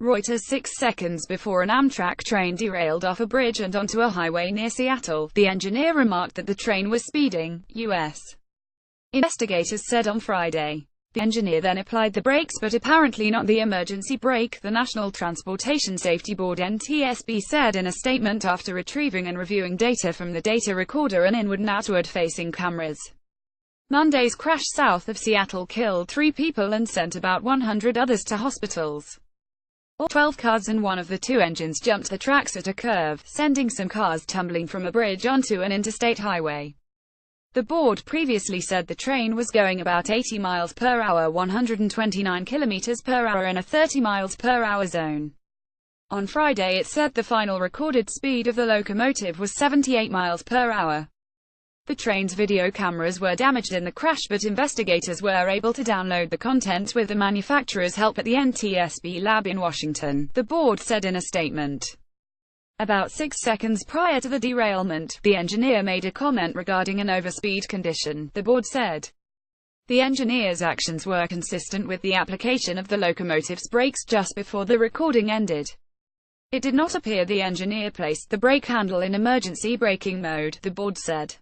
Reuters 6 seconds before an Amtrak train derailed off a bridge and onto a highway near Seattle, the engineer remarked that the train was speeding, U.S. investigators said on Friday. The engineer then applied the brakes but apparently not the emergency brake, the National Transportation Safety Board (NTSB) said in a statement after retrieving and reviewing data from the data recorder and inward and outward-facing cameras. Monday's crash south of Seattle killed 3 people and sent about 100 others to hospitals. All 12 cars and one of the 2 engines jumped the tracks at a curve, sending some cars tumbling from a bridge onto an interstate highway. The board previously said the train was going about 80 miles per hour, 129 kilometers per hour in a 30 miles per hour zone. On Friday it said the final recorded speed of the locomotive was 78 miles per hour. The train's video cameras were damaged in the crash, but investigators were able to download the contents with the manufacturer's help at the NTSB lab in Washington, the board said in a statement. About 6 seconds prior to the derailment, the engineer made a comment regarding an overspeed condition, the board said. The engineer's actions were consistent with the application of the locomotive's brakes just before the recording ended. It did not appear the engineer placed the brake handle in emergency braking mode, the board said.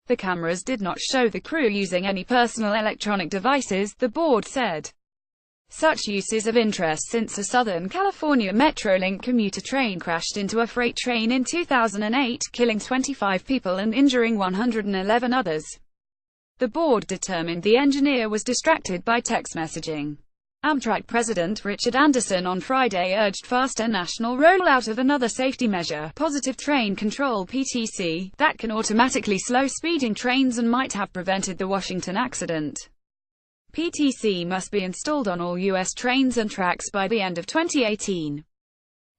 The cameras did not show the crew using any personal electronic devices, the board said. Such use is of interest since a Southern California Metrolink commuter train crashed into a freight train in 2008, killing 25 people and injuring 111 others. The board determined the engineer was distracted by text messaging. Amtrak President Richard Anderson on Friday urged faster national rollout of another safety measure, Positive Train Control (PTC), that can automatically slow speeding trains and might have prevented the Washington accident. PTC must be installed on all U.S. trains and tracks by the end of 2018.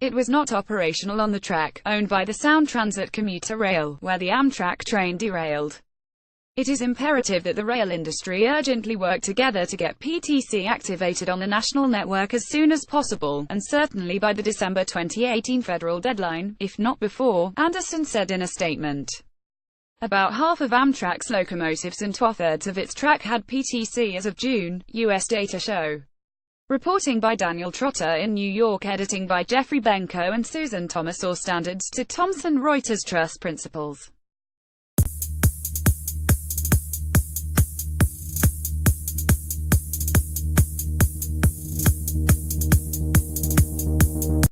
It was not operational on the track, owned by the Sound Transit commuter rail, where the Amtrak train derailed. It is imperative that the rail industry urgently work together to get PTC activated on the national network as soon as possible, and certainly by the December 2018 federal deadline, if not before, Anderson said in a statement. About half of Amtrak's locomotives and 2/3 of its track had PTC as of June, U.S. data show. Reporting by Daniel Trotter in New York, editing by Jeffrey Benko and Susan Thomas, or Standards to Thomson Reuters Trust Principles.